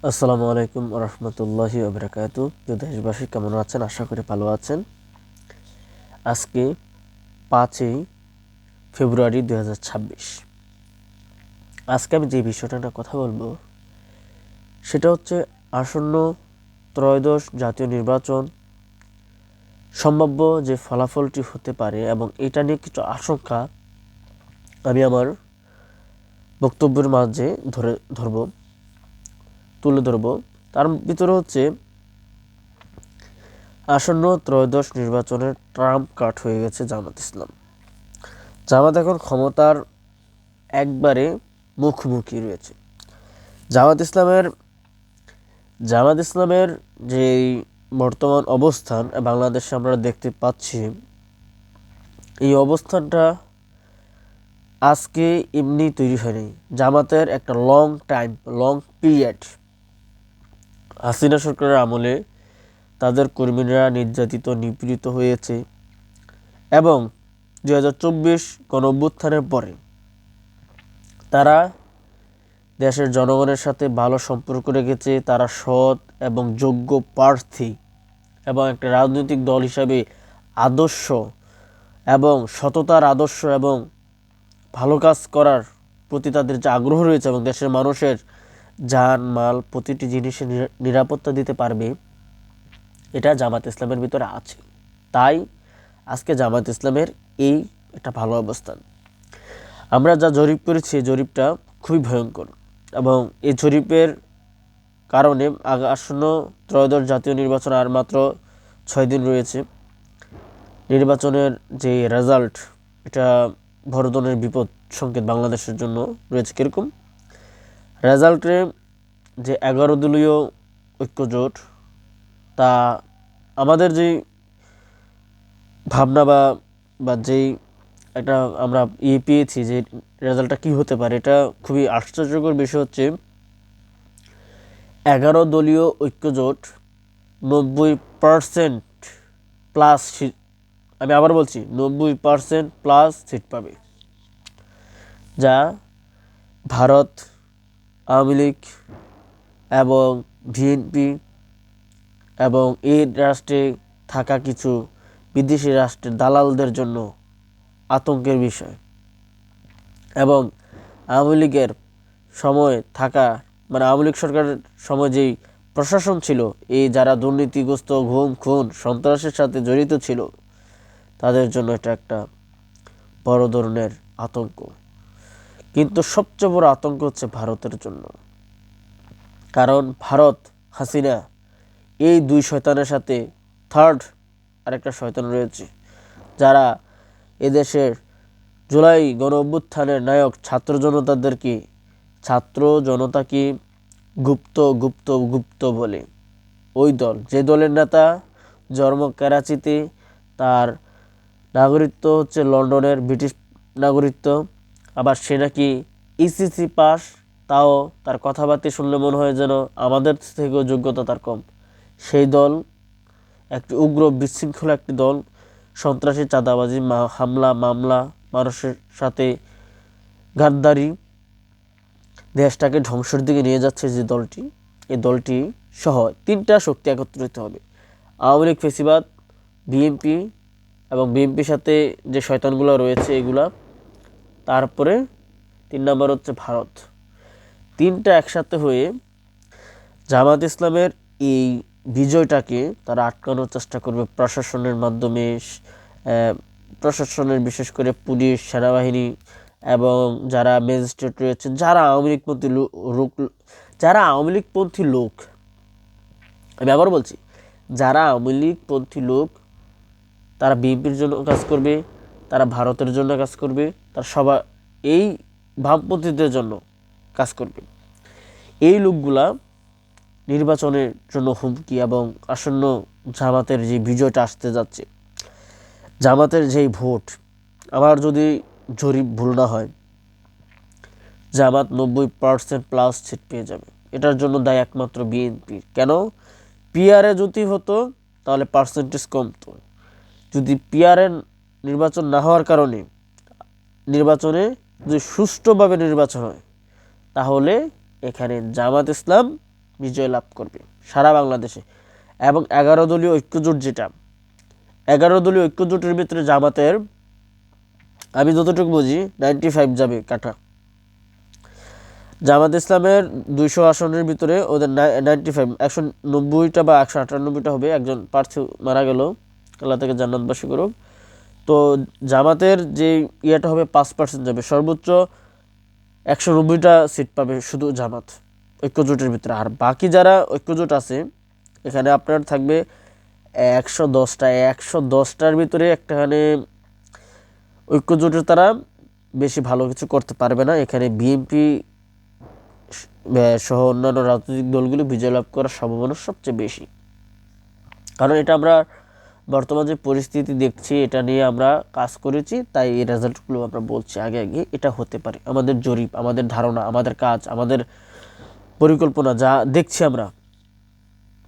আসসালামু আলাইকুম রহমতুল্লাহি ওবরাকাতু। দেশবাসী কেমন আছেন? আশা করি ভালো আছেন। আজকে 5ই ফেব্রুয়ারি 2026। আজকে আমি যে বিষয়টা নিয়ে কথা বলবো সেটা হচ্ছে আসন্ন ত্রয়োদশ জাতীয় নির্বাচন সম্ভাব্য যে ফলাফলটি হতে পারে এবং এটা নিয়ে কিছু আশঙ্কা আমি আমার বক্তব্যের মাঝে তুলে ধরব। তার ভিতরে হচ্ছে আসন্ন ত্রয়োদশ নির্বাচনের ট্রাম্প কার্ড হয়ে গেছে জামাত ইসলাম। জামাত এখন ক্ষমতার একবারে মুখোমুখি রয়েছে। জামাত ইসলামের যে বর্তমান অবস্থান বাংলাদেশে আমরা দেখতে পাচ্ছি, এই অবস্থানটা আজকে এমনি তৈরি হয়নি। জামাতের একটা লং পিরিয়ড হাসিনা সরকারের আমলে তাদের কর্মীরা নির্যাতিত নিপীড়িত হয়েছে এবং 2024 গণঅভ্যুত্থানের পরে তারা দেশের জনগণের সাথে ভালো সম্পর্ক রেখেছে। তারা সৎ এবং যোগ্য প্রার্থী এবং একটা রাজনৈতিক দল হিসাবে আদর্শ এবং সততার আদর্শ এবং ভালো কাজ করার প্রতি তাদের যে আগ্রহ রয়েছে এবং দেশের মানুষের জান মাল প্রতিটি জিনিসের নিরাপত্তা দিতে পারবে, এটা জামাত ইসলামের ভিতরে আছে। তাই আজকে জামাত ইসলামের এই একটা ভালো অবস্থান। আমরা যা জরিপ করেছি এই জরিপটা খুবই ভয়ঙ্কর এবং এই জরিপের কারণে আসন্ন ত্রয়োদশ জাতীয় নির্বাচন আর মাত্র 6 দিন রয়েছে। নির্বাচনের যে রেজাল্ট, এটা বড় ধরনের বিপদ সংকেত বাংলাদেশের জন্য রয়েছে। কীরকম রেজাল্টে যে 11 দলীয় ঐক্যজোট, তা আমাদের যেই ভাবনা বা যেই একটা আমরা পেয়েছি যে রেজাল্টটা কী হতে পারে, এটা খুবই আশ্চর্যকর বিষয় হচ্ছে 11 দলীয় ঐক্যজোট 90% প্লাস, আমি আবার বলছি 90% প্লাস সিট পাবে, যা ভারত, আওয়ামী লীগ এবং বিএনপি এবং এই রাষ্ট্রে থাকা কিছু বিদেশি রাষ্ট্রের দালালদের জন্য আতঙ্কের বিষয়। এবং আওয়ামী লীগের সময় থাকা আওয়ামী লীগ সরকারের সময় যেই প্রশাসন ছিল, এই যারা দুর্নীতিগ্রস্ত ঘুম খুন সন্ত্রাসের সাথে জড়িত ছিল, তাদের জন্য এটা একটা বড় ধরনের আতঙ্ক। কিন্তু সবচেয়ে বড় আতঙ্ক হচ্ছে ভারতের জন্য। কারণ ভারত, হাসিনা, এই দুই শয়তানের সাথে থার্ড আরেকটা শয়তান রয়েছে, যারা এদেশের জুলাই গণ অভ্যুত্থানের নায়ক ছাত্র জনতাকে গুপ্ত বলে। ওই দল, যে দলের নেতা জন্ম করাচিতে, তার নাগরিকত্ব হচ্ছে লন্ডনের ব্রিটিশ নাগরিকত্ব, আবার সে নাকি ইসিসি পাস, তাও তার কথাবার্তা শুনলে মনে হয় যেন আমাদের থেকেও যোগ্যতা তার কম। সেই দল একটি উগ্র বিশৃঙ্খল একটি দল, সন্ত্রাসী, চাঁদাবাজি, হামলা মামলা, মানুষের সাথে গাদ্দারি, দেশটাকে ধ্বংসের দিকে নিয়ে যাচ্ছে যে দলটি, এই দলটি সহ 3টা শক্তি একত্রিত হবে: আওয়ামী লীগ, ফেসিবাদ, বিএনপি এবং বিএনপির সাথে যে শয়তানগুলো রয়েছে এগুলা, তারপরে 3 নম্বর হচ্ছে ভারত। 3টা একসাথে হয়ে জামাত ইসলামের এই বিজয়টাকে তারা আটকানোর চেষ্টা করবে প্রশাসনের মাধ্যমে। প্রশাসনের বিশেষ করে পুলিশ, সেনাবাহিনী এবং যারা ম্যাজিস্ট্রেট রয়েছে, যারা আওয়ামী লীগপন্থী লোক, আমি আবার বলছি, যারা আওয়ামী লীগপন্থী লোক, তারা বিএনপির জন্য কাজ করবে, তারা ভারতের জন্য কাজ করবে, তারা সবাই এই ভাবপন্থীদের জন্য কাজ করবে। এই লোকগুলা নির্বাচনের জন্য হুমকি এবং আসন্ন জামাতের যে বিজয়টা আসতে যাচ্ছে, জামাতের যেই ভোট, আমার যদি জরিপ ভুল না হয়, জামাত 90% প্লাস সিট পেয়ে যাবে। এটার জন্য দায় একমাত্র বিএনপি। কেন? পিআরএ যদি হতো তাহলে পার্সেন্টেজ কমতো। যদি পিআরএ নির্বাচন না হওয়ার কারণে নির্বাচনে যদি সুষ্ঠুভাবে নির্বাচন হয়, তাহলে এখানে জামাত ইসলাম বিজয় লাভ করবে সারা বাংলাদেশে। এবং 11 দলীয় ঐক্যজোট যেটা, 11 দলীয় ঐক্যজোটের ভিতরে জামাতের আমি যতটুকু বুঝি 95 যাবে কাটা। জামাত ইসলামের 200 আসনের ভিতরে ওদের 95, 190টা বা 198টা হবে। একজন প্রার্থী মারা গেল, আল্লাহ তাকে জান্নাতবাসী করুক। তো জামাতের যে ইয়েটা হবে 5% যাবে, সর্বোচ্চ 190টা সিট পাবে শুধু জামাত ঐক্যজোটের ভিতরে। আর বাকি যারা ঐক্যজোট আছে এখানে আপনার থাকবে 110টা, 110টার ভিতরে একটাখানে ঐক্যজোটের তারা বেশি ভালো কিছু করতে পারবে না। এখানে বিএনপি সহ অন্যান্য রাজনৈতিক দলগুলো বিজয় লাভ করার সম্ভাবনা সবচেয়ে বেশি। কারণ এটা আমরা বর্তমান যে পরিস্থিতি দেখছি এটা নিয়ে আমরা কাজ করেছি, তাই এই রেজাল্টগুলো আমরা বলছি আগে আগে এটা হতে পারে। আমাদের জরিপ, আমাদের ধারণা, আমাদের কাজ, আমাদের পরিকল্পনা যা দেখছি আমরা,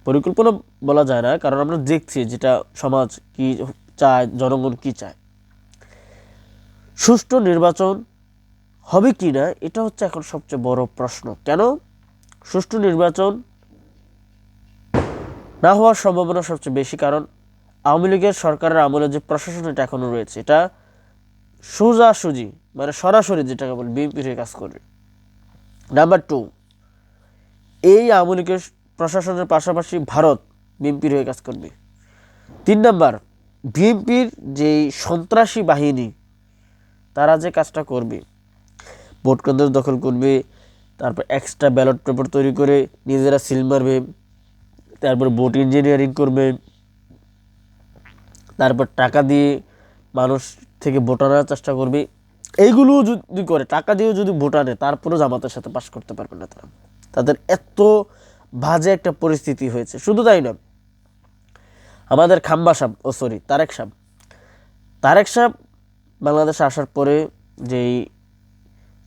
পরিকল্পনা বলা যায় না কারণ আমরা দেখছি যেটা সমাজ কি চায়, জনগণ কি চায়। সুষ্ঠু নির্বাচন হবে কি না এটা হচ্ছে এখন সবচেয়ে বড় প্রশ্ন। কেন সুষ্ঠু নির্বাচন না হওয়ার সম্ভাবনা সবচেয়ে বেশি? কারণ আওয়ামী লীগের সরকারের আমলে যে প্রশাসন এটা এখনো রয়েছে, এটা সোজাসুজি মানে সরাসরি যেটাকে বলে বিএনপির হয়ে কাজ করবে। নাম্বার 2, এই আওয়ামী লীগের প্রশাসনের পাশাপাশি ভারত বিএনপির হয়ে কাজ করবে। 3 নাম্বার, বিএনপির যে সন্ত্রাসী বাহিনী তারা যে কাজটা করবে, ভোট কেন্দ্র দখল করবে, তারপর এক্সট্রা ব্যালট পেপার তৈরি করে নিজেরা সিল মারবে, তারপর ভোট ইঞ্জিনিয়ারিং করবে, তারপর টাকা দিয়ে মানুষ থেকে ভোট আনার চেষ্টা করবে। এইগুলো যদি করে, টাকা দিয়েও যদি ভোট আনে, তারপরেও জামাতের সাথে পাশ করতে পারবে না তারা। তাদের এত বাজে একটা পরিস্থিতি হয়েছে। শুধু তাই না, আমাদের খাম্বা সাহেব তারেক সাহেব বাংলাদেশে আসার পরে যেই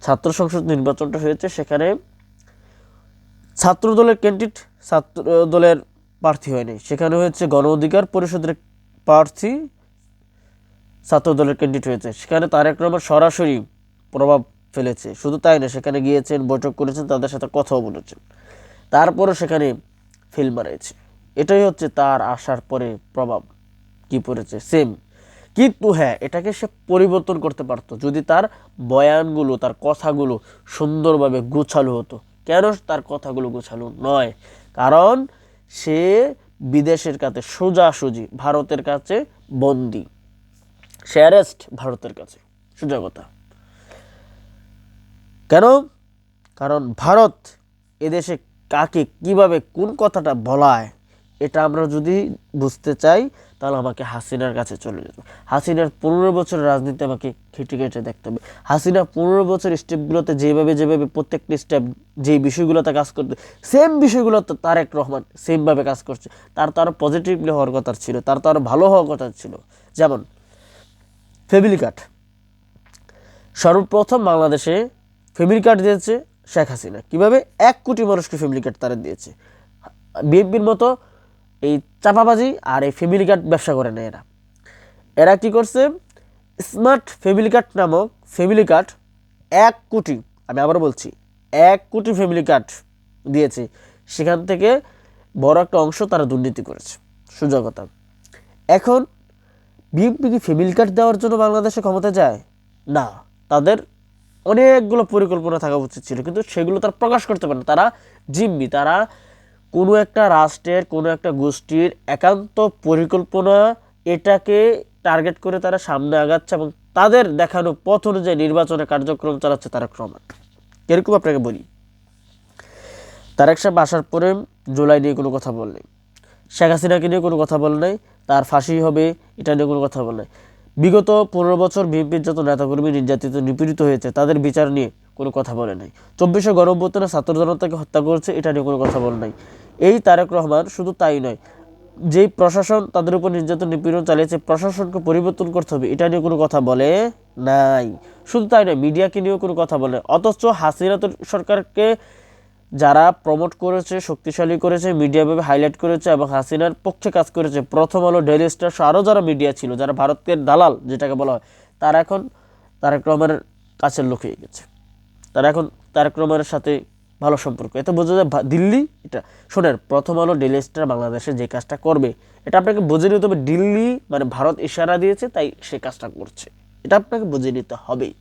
ছাত্র সংসদ নির্বাচনটা হয়েছে সেখানে ছাত্র দলের ক্যান্ডিডেট ছাত্র দলের প্রার্থী হয়নি, সেখানে হয়েছে গণ অধিকার পরিষদের প্রার্থী ছাত্র দলের ক্যান্ডিডেট হয়েছে। সেখানে তারেক রহমান সরাসরি প্রভাব ফেলেছে। শুধু তাই না, সেখানে গিয়েছেন, বৈঠক করেছেন, তাদের সাথে কথাও বলেছেন, তারপরও সেখানে ফেল মারাইছে। এটাই হচ্ছে তার আসার পরে প্রভাব কি পড়েছে, সেম। কিন্তু হ্যাঁ, এটাকে সে পরিবর্তন করতে পারতো যদি তার বয়ানগুলো, তার কথাগুলো সুন্দরভাবে গোছালো হতো। কেন তার কথাগুলো গোছালো নয়? কারণ সে বিদেশের কাছে সোজাসুজি ভারতের কাছে বন্দী, সে অ্যারেস্ট ভারতের কাছে, সোজা কথা। কেন? কারণ ভারত এদেশে কাকে কিভাবে কোন কথাটা বলায় এটা আমরা যদি বুঝতে চাই তাহলে আমাকে হাসিনার কাছে চলে যেতে হবে। হাসিনার 15 বছর রাজনীতি আমাকে খেটে খেটে দেখতে হবে। হাসিনা 15 বছর স্টেপগুলোতে যেভাবে প্রত্যেকটি স্টেপ যেই বিষয়গুলোতে কাজ করতে, সেম বিষয়গুলোতে তারেক রহমান সেমভাবে কাজ করছে। তার তো আরও পজিটিভলি হওয়ার কথা ছিল, তার তো আরও ভালো হওয়ার কথা ছিল। যেমন ফ্যামিলি কার্ড, সর্বপ্রথম বাংলাদেশে ফ্যামিলি কার্ড দিয়েছে শেখ হাসিনা। কীভাবে? 1 কোটি মানুষকে ফ্যামিলি কার্ড তারা দিয়েছে। বিএনপির মতো এই চাপাবাজি আর এই ফ্যামিলি কার্ড ব্যবসা করে না এরা কি করছে? স্মার্ট ফ্যামিলি কার্ড নামক ফ্যামিলি কার্ড 1 কোটি, আমি আবার বলছি 1 কোটি ফ্যামিলি কার্ড দিয়েছে। সেখান থেকে বড় একটা অংশ তারা দুর্নীতি করেছে, সোজা কথা। এখন বিএনপি কি ফ্যামিলি কার্ড দেওয়ার জন্য বাংলাদেশে ক্ষমতা যায় না? তাদের অনেকগুলো পরিকল্পনা থাকা উচিত ছিল, কিন্তু সেগুলো তারা প্রকাশ করতে পারে না। তারা জিম্মি, তারা কোনো একটা রাষ্ট্রের কোনো একটা গোষ্ঠীর একান্ত পরিকল্পনা, এটাকে টার্গেট করে তারা সামনে আগাচ্ছে এবং তাদের দেখানো পথ অনুযায়ী নির্বাচনে কার্যক্রম চালাচ্ছে তারেক রহমান। এরকম আপনাকে বলি, তারেক সাহেব আসার পরে জুলাই নিয়ে কোনো কথা বল নাই, শেখ হাসিনাকে নিয়ে কোনো কথা বল নাই, তার ফাঁসি হবে এটা নিয়ে কোনো কথা বল নাই। বিগত 15 বছর বিএনপির যত নেতাকর্মী নির্যাতিত নিপীড়িত হয়েছে তাদের বিচার নিয়ে কোনো কথা বলে নাই। 24শে গণঅভ্যুত্থানে ছাত্র জনতাকে হত্যা করেছে এটা নিয়ে কোনো কথা বলে নাই। এই তারেক রহমান শুধু তাই নয়, যেই প্রশাসন তাদের উপর নির্যাতন নিপীড়ন চালিয়েছে প্রশাসনকে পরিবর্তন করতে হবে এটা নিয়ে কোনো কথা বলে নাই। শুধু তাই নয়, মিডিয়াকে নিয়েও কোনো কথা বলে। অথচ হাসিনা সরকারকে যারা প্রমোট করেছে, শক্তিশালী করেছে, মিডিয়াভাবে হাইলাইট করেছে এবং হাসিনার পক্ষে কাজ করেছে, প্রথম আলো, ডেইলি স্টার সহ আরও যারা মিডিয়া ছিল, যারা ভারতের দালাল যেটাকে বলা হয়, তারা এখন তারেক রহমানের কাছের লোক হয়ে গেছে। তারা এখন তারেক রহমানের সাথে ভালো সম্পর্ক। এতে বোঝা যায় দিল্লি, এটা শোনেন, প্রথম আলো ডেইলি স্টার বাংলাদেশে যে কাজটা করবে এটা আপনাকে বুঝে নিতে হবে। দিল্লি মানে ভারত ইশারা দিয়েছে তাই সে কাজটা করছে, এটা আপনাকে বুঝে নিতে হবেই।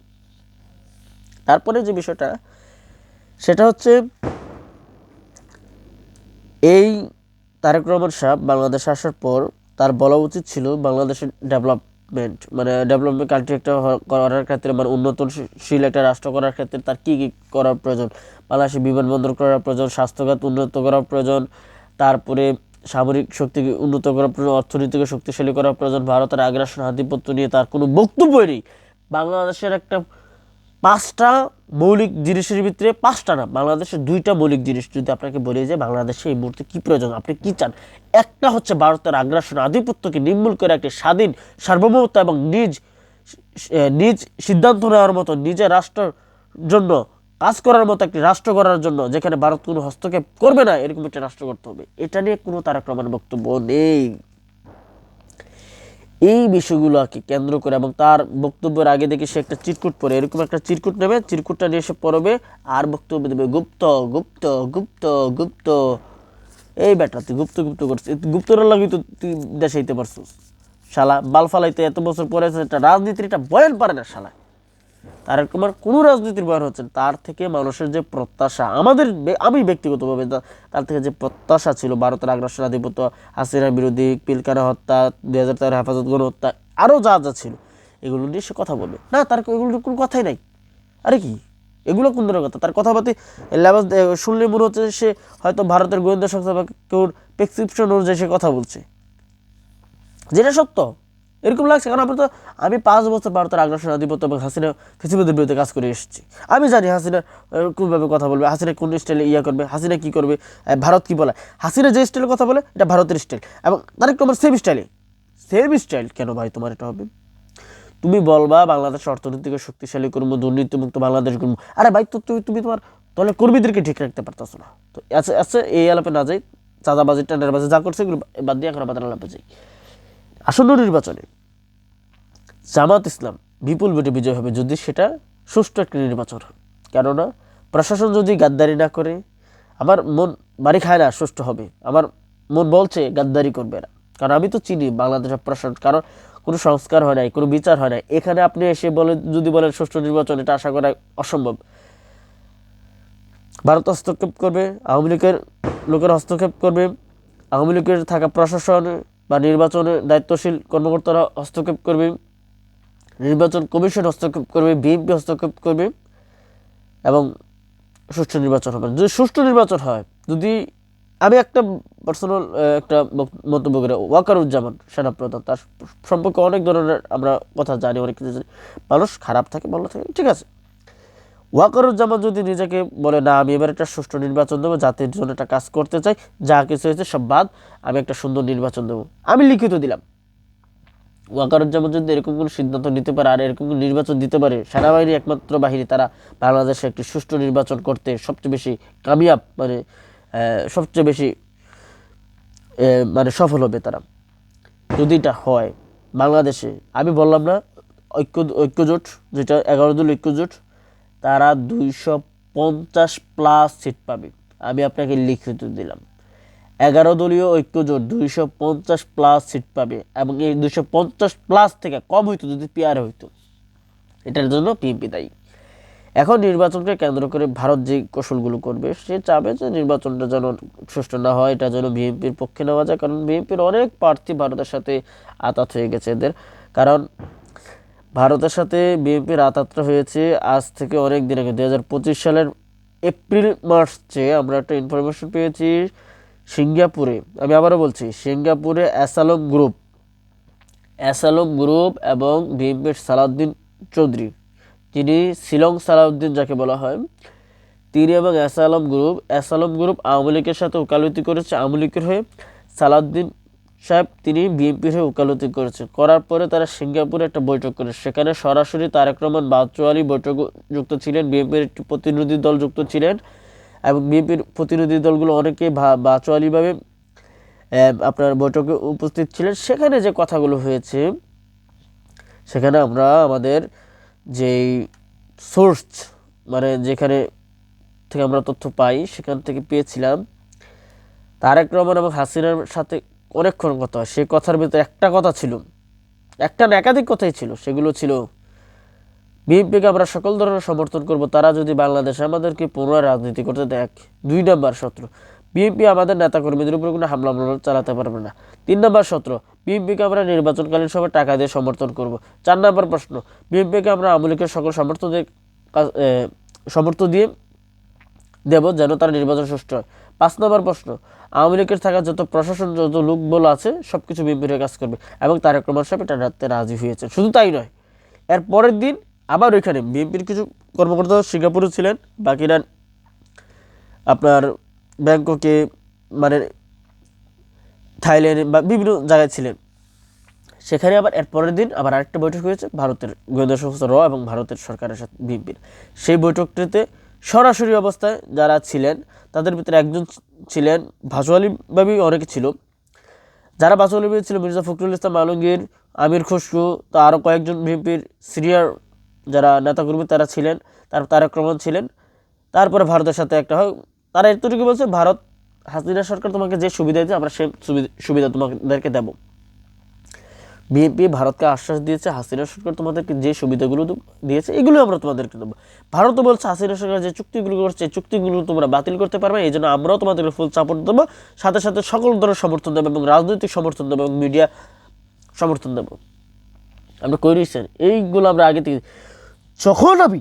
তারপরে যে বিষয়টা সেটা হচ্ছে এই তারেক রহমান সাহেব বাংলাদেশে আসার পর তার বলা উচিত ছিল বাংলাদেশের ডেভেলপমেন্ট মানে ডেভেলপমেন্ট কান্ট্রি একটা করার ক্ষেত্রে মানে উন্নতশীল একটা রাষ্ট্র করার ক্ষেত্রে তার কী কী করার প্রয়োজন। বাংলাদেশে বিমানবন্দর করার প্রয়োজন, স্বাস্থ্যখাত উন্নত করার প্রয়োজন, তারপরে সামরিক শক্তিকে উন্নত করার প্রয়োজন, অর্থনীতিকে শক্তিশালী করার প্রয়োজন। ভারতের আগ্রাসন আধিপত্য নিয়ে তার কোনো বক্তব্যই নেই। বাংলাদেশের একটা 5টা মৌলিক জিনিসের ভিতরে, 5টা না, বাংলাদেশের 2টা মৌলিক জিনিস যদি আপনাকে বলে যে বাংলাদেশে এই মুহূর্তে কী প্রয়োজন, আপনি কী চান, একটা হচ্ছে ভারতের আগ্রাসন আধিপত্যকে নির্মূল করে একটি স্বাধীন সার্বভৌমত্ব এবং নিজ সিদ্ধান্ত নেওয়ার মতো, নিজের রাষ্ট্রের জন্য কাজ করার মতো একটি রাষ্ট্র করার জন্য যেখানে ভারত কোনো হস্তক্ষেপ করবে না, এরকম একটা রাষ্ট্র করতে হবে। এটা নিয়ে কোনো তারেক রহমানের বক্তব্য নেই। এই বিষয়গুলোকে কেন্দ্র করে এবং তার বক্তব্যের আগে দেখি সে একটা চিরকুট পরে, এরকম একটা চিরকুট নেবে, চিরকুটটা নিয়ে এসে পড়বে আর বক্তব্য দেবে গুপ্ত গুপ্ত গুপ্ত গুপ্ত। এই বেটা তুই গুপ্ত গুপ্ত করছিস, গুপ্তরা লাগি তো তুই দেশাইতে পারছিস শালা। বাল ফালাইতে এত বছর পরে একটা রাজনীতির একটা বয়ান পারে না শালা। তার তোমার কোনো রাজনীতির বয়ান হচ্ছে, তার থেকে মানুষের যে প্রত্যাশা, আমি ব্যক্তিগতভাবে তার থেকে যে প্রত্যাশা ছিল, ভারতের আগ্রাসন আধিপত্য, হাসিনা বিরোধী, পিলখানা হত্যা, 2013 হেফাজত গণহত্যা, আরও যা যা ছিল এগুলো নিয়ে সে কথা বলবে না। তার এগুলোর কোনো কথাই নাই। আরে কি এগুলো কোন ধরনের কথা? তার কথাবার্তা লেবাস শুনলে মনে হচ্ছে সে হয়তো ভারতের গোয়েন্দা সংস্থা বা কেউর প্রেসক্রিপশন অনুযায়ী সে কথা বলছে, যেটা সত্য এরকম লাগছে। কারণ আমি 5 বছর ভারতের আগ্রাসন আধিপত্য এবং হাসিনা ফেসিবাদের বিরুদ্ধে কাজ করে এসেছি। আমি জানি হাসিনা কোনভাবে কথা বলবে, হাসিনা কোন স্টাইলে করবে, হাসিনা কী করবে, ভারত কী বলে। হাসিনা যে স্টাইলে কথা বলে এটা ভারতের স্টাইল, এবং তার একটু আমার সেম স্টাইল। কেন ভাই তোমার এটা হবে? তুমি বলবা বাংলাদেশের অর্থনীতিকে শক্তিশালী করবো, দুর্নীতিমুক্ত বাংলাদেশ করবো। আরে ভাই তো তুমি তোমার দলের কর্মীদেরকে ঠিক রাখতে পারতেছো না। তো আচ্ছা এই আলাপে না যাই, চাঁদাবাজি টেন্ডারবাজি যা করছে এগুলো বাদ দিয়ে এখন আমাদের আলাপে যাই। আসন্ন নির্বাচনে জামাত ইসলাম বিপুল ভোটে বিজয় হবে যদি সেটা সুষ্ঠু একটি নির্বাচন হয়। কেননা প্রশাসন যদি গাদ্দারি না করে, আমার মন বাড়ি খায় না সুষ্ঠু হবে, আমার মন বলছে গাদ্দারি করবে না। কারণ আমি তো চিনি বাংলাদেশের প্রশাসন, কারণ কোনো সংস্কার হয় নাই, কোনো বিচার হয় নাই। এখানে আপনি এসে যদি বলেন সুষ্ঠু নির্বাচন, এটা আশা করা অসম্ভব। ভারত হস্তক্ষেপ করবে, আওয়ামী লীগের লোকের হস্তক্ষেপ করবে, আওয়ামী লীগের থাকা প্রশাসন বা নির্বাচনে দায়িত্বশীল কর্মকর্তারা হস্তক্ষেপ করবে, নির্বাচন কমিশন হস্তক্ষেপ করবে, বিএনপি হস্তক্ষেপ করবে এবং সুষ্ঠু নির্বাচন হবে। যদি সুষ্ঠু নির্বাচন হয়, যদি আমি একটা পার্সোনাল একটা মন্তব্য করে, ওয়াকারুজ্জামান সেনাপ্রধান, তার সম্পর্কে অনেক ধরনের আমরা কথা জানি, অনেক কিছু জানি। মানুষ খারাপ থাকে, ভালো থাকে, ঠিক আছে। ওয়াকারুজ্জামান যদি নিজেকে বলে না আমি এবার একটা সুষ্ঠু নির্বাচন দেবো, জাতির জন্য একটা কাজ করতে চাই, যা কিছু হয়েছে সব বাদ, আমি একটা সুন্দর নির্বাচন দেবো, আমি লিখিত দিলাম। ওয়াকারুজ্জামান যদি এরকম কোনো সিদ্ধান্ত নিতে পারে আর এরকম নির্বাচন দিতে পারে, সেনাবাহিনী একমাত্র বাহিনী তারা বাংলাদেশে একটি সুষ্ঠু নির্বাচন করতে সবচেয়ে বেশি কামিয়াব, মানে সবচেয়ে বেশি মানে সফল হবে তারা। যদি এটা হয় বাংলাদেশে, আমি বললাম না ঐক্যজোট, যেটা 11 দল ঐক্যজোট, তারা 250+ সিট পাবে। আমি আপনাকে লিখিত দিলাম, 11 দলীয় ঐক্যজোট 250+ সিট পাবে, এবং এই 250+ থেকে কম হইতো যদি পিআর হইতো। এটার জন্য বিএনপি দায়ী। এখন নির্বাচনকে কেন্দ্র করে ভারত যে কৌশলগুলো করবে, সে চাবে যে নির্বাচনটা যেন সুষ্ঠু না হয়, এটা যেন বিএনপির পক্ষে নেওয়া যায়। কারণ বিএনপির অনেক প্রার্থী ভারতের সাথে আতাত হয়ে গেছে এদের। কারণ ভারতের সাথে বিএনপির আতাতটা হয়েছে আজ থেকে অনেক দিন আগে, 2025 সালের এপ্রিল মার্চে আমরা একটা ইনফরমেশন পেয়েছি সিঙ্গাপুরে, আমি আবারও বলছি সিঙ্গাপুরে অ্যাসালম গ্রুপ এবং বিএনপির সালাউদ্দিন চৌধুরী, তিনি শিলং সালাউদ্দিন যাকে বলা হয়, তিনি এবং অ্যাসালম গ্রুপ আওয়ামী লীগের সাথে ওকালতি করেছে আওয়ামী লীগের হয়ে। সালাউদ্দিন সাহেব তিনি বিএনপির হয়ে ওকালতি করার পরে তারা সিঙ্গাপুরে একটা বৈঠক করে, সেখানে সরাসরি তারেক রহমান ভার্চুয়ালি বৈঠক যুক্ত ছিলেন, বিএনপির একটি প্রতিনিধি দল যুক্ত ছিলেন, এবং বিএনপির প্রতিনিধি দলগুলো অনেকেই ভার্চুয়ালিভাবে আপনার বৈঠকে উপস্থিত ছিলেন। সেখানে যে কথাগুলো হয়েছে, সেখানে আমরা আমাদের যেই সোর্স, মানে যেখানে থেকে আমরা তথ্য পাই, সেখান থেকে পেয়েছিলাম তারেক রহমান এবং হাসিনার সাথে অনেকক্ষণ কথা হয়। সেই কথার ভিতরে একটা কথা ছিল, একটা না একাধিক কথাই ছিল, সেগুলো ছিল বিএনপিকে আমরা সকল ধরনের সমর্থন করব, তারা যদি বাংলাদেশে আমাদেরকে পুনরায় রাজনীতি করতে দেখ। 2 নম্বর শত্রু, বিএনপি আমাদের নেতাকর্মীদের উপর কোনো হামলা চালাতে পারবে না। 3 নম্বর শত্রু, বিএনপিকে আমরা নির্বাচনকালীন সময় টাকা দিয়ে সমর্থন করব। 4 নম্বর প্রশ্ন, বিএনপিকে আমরা আওয়ামী লীগের সকল সমর্থন দিয়ে দেব যেন তার নির্বাচন সুষ্ঠু হয়। 5 নম্বর প্রশ্ন, আওয়ামী লীগের থাকা যত প্রশাসন, যত লোক বল আছে, সবকিছু বিএনপির কাজ করবে, এবং তারেক রহমান সাহেব এটা রাজি হয়েছে। শুধু তাই নয়, এর পরের দিন আবার ওইখানে বিএনপির কিছু কর্মকর্তা সিঙ্গাপুরে ছিলেন, বাকিরা আপনার ব্যাংককে, মানে থাইল্যান্ড বা বিভিন্ন জায়গায় ছিলেন। সেখানে আবার এর পরের দিন আবার আরেকটা বৈঠক হয়েছে ভারতের গোয়েন্দা সংস্থা র এবং ভারতের সরকারের সাথে বিএনপির। সেই বৈঠকটিতে সরাসরি অবস্থায় যারা ছিলেন তাদের ভিতরে একজন ছিলেন ভাজওয়ালি বাবি, অনেকে ছিল। যারা ভাজওয়ালি বাবি ছিল, মির্জা ফখরুল ইসলাম আলমগীর, আমির খসরু, তা আরও কয়েকজন বিএনপির সিনিয়র যারা নেতাকর্মী তারা ছিলেন, তারেক রহমান ছিলেন। তারপরে ভারতের সাথে একটা হয়, তারা এতটুকু বলছে, ভারত হাসিনা সরকার তোমাকে যে সুবিধা দিয়েছে আমরা সেই সুবিধা তোমাদেরকে দেব। বিএনপি ভারতকে আশ্বাস দিয়েছে, হাসিনা সরকার তোমাদেরকে যে সুবিধাগুলো দিয়েছে এগুলো আমরা তোমাদেরকে দেবো। ভারতও বলছে হাসিনা সরকার যে চুক্তিগুলো করছে চুক্তিগুলো তোমরা বাতিল করতে পারবে, এই জন্য আমরাও তোমাদেরকে ফুল সাপোর্ট দেবো, সাথে সাথে সকল ধরনের সমর্থন দেবো এবং রাজনৈতিক সমর্থন দেবো এবং মিডিয়া সমর্থন দেবো। আমরা কই রয়েছেন এইগুলো আমরা আগে থেকে। যখন আমি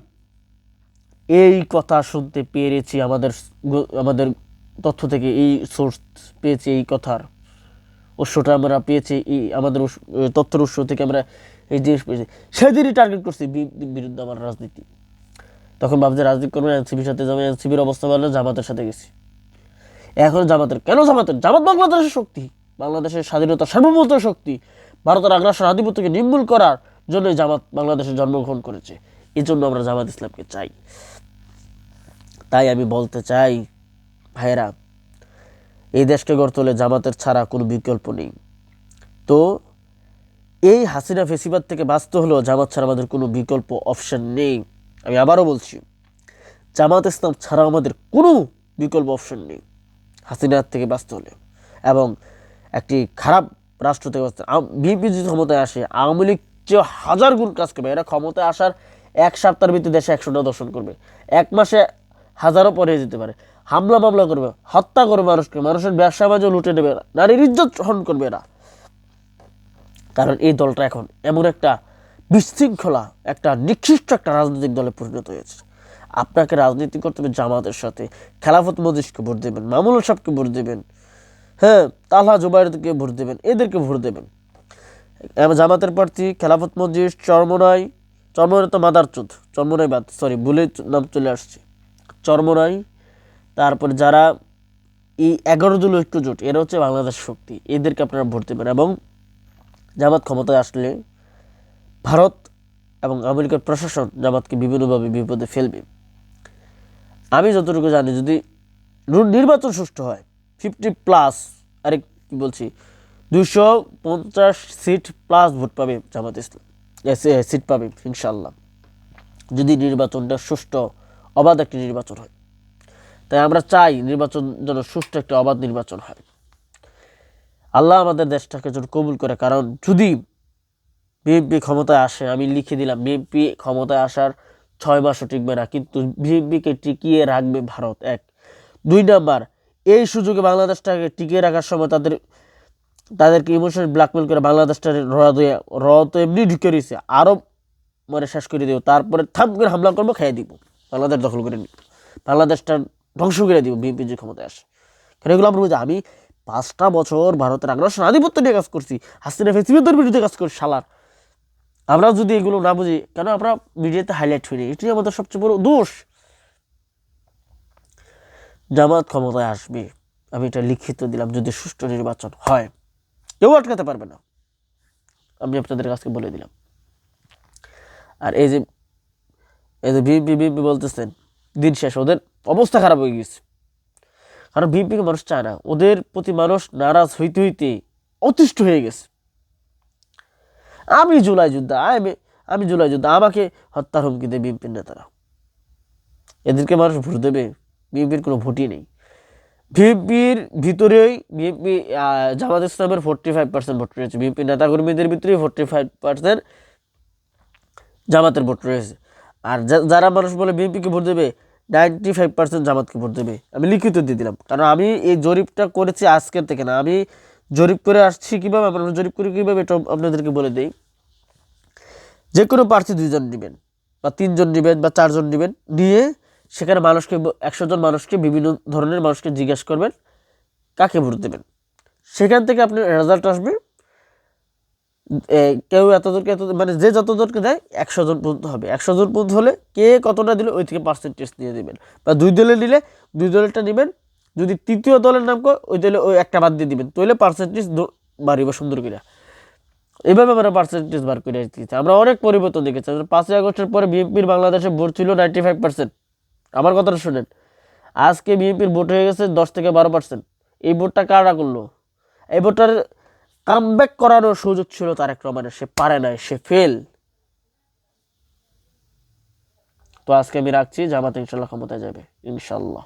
এই কথা শুনতে পেরেছি, আমাদের তথ্য থেকে এই সোর্স পেয়েছি, এই কথার উৎসটা আমরা পেয়েছি, এই আমাদের তথ্যের উৎস থেকে আমরা এই জিনিস পেয়েছি, সেদিনই টার্গেট করছি বিরুদ্ধে আমার রাজনীতি। তখন ভাবছি রাজনীতি করবো, এনসিপির সাথে যাবো, এনসিপির অবস্থা ভালো, জামাতের সাথে গেছি। এখন জামাতের কেন, জামাত বাংলাদেশের শক্তি, বাংলাদেশের স্বাধীনতা সার্বভৌমত্বের শক্তি, ভারতের আগ্রাসন আধিপত্যকে নির্মূল করার জন্য জামাত বাংলাদেশে জন্মগ্রহণ করেছে। এই জন্য আমরা জামাত ইসলামকে চাই। তাই আমি বলতে চাই ভাইয়েরা, এই দেশকে গড়ে তোলে জামাতের ছাড়া কোনো বিকল্প নেই। তো এই হাসিনা ফেসিবাদ থেকে বাঁচতে হলেও জামাত ছাড়া আমাদের কোনো বিকল্প অপশন নেই। আমি আবারও বলছি, জামাত ইসলাম ছাড়া আমাদের কোনো বিকল্প অপশন নেই হাসিনার থেকে বাঁচতে হলে। এবং একটি খারাপ রাষ্ট্র থেকে বাঁচতে, বিএনপি যদি ক্ষমতায় আসে, আওয়ামী লীগ যে 1000 গুণ কাজ করবে। এরা ক্ষমতায় আসার 1 সপ্তাহের ভিতরে দেশে 100টা দর্শন করবে, 1 মাসে 1000ও পরে যেতে পারে, হামলা মামলা করবে, হত্যা করবে মানুষকে, মানুষের ব্যবসা বাণিজ্য লুটে নেবে, নারীর ইজ্জত হরণ করবে এরা। কারণ এই দলটা এখন এমন একটা বিশৃঙ্খলা, একটা নিকৃষ্ট একটা রাজনৈতিক দলে পরিণত হয়েছে। আপনাকে রাজনীতি করতে হবে জামাতের সাথে। খেলাফত মজলিসকে ভোট দেবেন, মামুনুল সাহেবকে ভোট দেবেন, হ্যাঁ, তালহা জুবাইরকে ভোট দেবেন, এদেরকে ভোট দেবেন। জামাতের প্রার্থী খেলাফত মজলিস, চরমোনাই তো মাদারচোদ, চরমোনাই বাদ, সরি ভুলে নাম চলে আসছে, চরমোনাই। তারপর যারা এই 11 দলীয় ঐক্য জোট, এরা হচ্ছে বাংলাদেশ শক্তি, এদেরকে আপনারা ভোট দেবেন। এবং জামাত ক্ষমতায় আসলে ভারত এবং আমেরিকার প্রশাসন জামাতকে বিভিন্নভাবে বিপদে ফেলবে। আমি যতটুকু জানি, যদি নির্বাচন সুষ্ঠু হয় 50+, আরে কি বলছি, 250 সিট প্লাস ভোট পাবে জামাত ইসলাম, সিট পাবে ইনশাল্লাহ, যদি নির্বাচনটা সুষ্ঠু অবাধ একটি নির্বাচন হয়। তাই আমরা চাই নির্বাচন যেন সুষ্ঠু একটা অবাধ নির্বাচন হয়। আল্লাহ আমাদের দেশটাকে যেন কবুল করে। কারণ যদি বিএনপি ক্ষমতায় আসে, আমি লিখে দিলাম, বিএনপি ক্ষমতায় আসার 6 মাসও টিকবে না, কিন্তু বিএনপিকে টিকিয়ে রাখবে ভারত, 1। 2 নাম্বার, এই সুযোগে বাংলাদেশটাকে টিকিয়ে রাখার সময় তাদেরকে ইমোশনাল ব্ল্যাকমেল করে বাংলাদেশটা র তো এমনি ঢুকে রয়েছে, আরও মানে শেষ করে দিব, তারপরে থাম করে হামলা করবো, খেয়ে দিব, বাংলাদেশ দখল করে নিব, বাংলাদেশটা ধ্বংস করে দিব বিএনপি যে ক্ষমতায় আসে। কারণ এগুলো আমরা বুঝি, আমি 5টা বছর ভারতের আগ্রাসন আধিপত্য নিয়ে কাজ করছি, হাসিনা ফেসিবাদের বিরুদ্ধে কাজ করছি শালার। আমরা যদি এগুলো না বুঝি, কেন আমরা মিডিয়াতে হাইলাইট হইনি, এটাই আমাদের সবচেয়ে বড় দোষ। জামাত ক্ষমতায় আসবে, আমি এটা লিখিত দিলাম, যদি সুষ্ঠু নির্বাচন হয়, কেউ আটকাতে পারবে না, আমি আপনাদের কাছে বলে দিলাম। আর এই যে বিএনপি বলতেছেন, দিন শেষ, ওদের অবস্থা খারাপ হয়ে গেছে। কারণ বিএনপিকে মানুষ চায় না, ওদের প্রতি মানুষ নারাজ হইতে হইতে অতিষ্ঠ হয়ে গেছে। আমি জুলাই যোদ্ধা, আমাকে হত্যার হুমকি দেবে বিএনপির নেতারা, এদেরকে মানুষ ভোট দেবে? বিএনপির কোনো ভোটই নেই। বিএনপির ভিতরেই জামাত ইসলামের 45% ভোট রয়েছে, বিএনপি নেতাকর্মীদের ভিতরেই 45% জামাতের ভোট রয়েছে। আর যারা মানুষ বলে বিএনপিকে ভোট দেবে, 95% জামাতকে ভোট দেবে। আমি লিখিত দিয়ে দিলাম, কারণ আমি এই জরিপটা করেছি আজকের থেকে না, আমি জরিপ করে আসছি কীভাবে, আমরা জরিপ করে কীভাবে এটা আপনাদেরকে বলে দিই। যে কোনো প্রার্থী 2 জন নেবেন বা 3 জন নেবেন বা 4 জন নেবেন, নিয়ে সেখানে মানুষকে 100 জন মানুষকে, বিভিন্ন ধরনের মানুষকে জিজ্ঞেস করবেন কাকে ভোট দেবেন। সেখান থেকে আপনার রেজাল্ট আসবে। কেউ এতজনকে মানে যে যতজনকে দেয় 100 জন পর্যন্ত হবে। 100 জন পর্যন্ত হলে কে কতটা দিল ওই থেকে পার্সেন্টেজ দিয়ে দেবেন। বা 2 দলে নিলে 2 দলেরটা নেবেন, যদি তৃতীয় দলের নাম কয় ওই দলে ওই একটা বাদ দিয়ে দিবেন, তাহলে পার্সেন্টেজ বাড়িব সুন্দর করে। এইভাবে আমরা পার্সেন্টেজ বার করে দিচ্ছি। আমরা অনেক পরিবর্তন দেখেছি। 5ই আগস্টের পরে বিএনপির বাংলাদেশে ভোট ছিল 95%। আমার কথাটা শুনেন, আজকে বিএনপির ভোট হয়ে গেছে 10 থেকে 12%। এই ভোটটা কারা করলো? এই ভোটটার কামব্যাক করানোর সুযোগ ছিল তারেক রহমানের, সে পারে নাই, সে ফেল। তো আজকে আমি রাখছি, জামাত ইনশাল্লাহ ক্ষমতায় যাবে, ইনশাল্লাহ।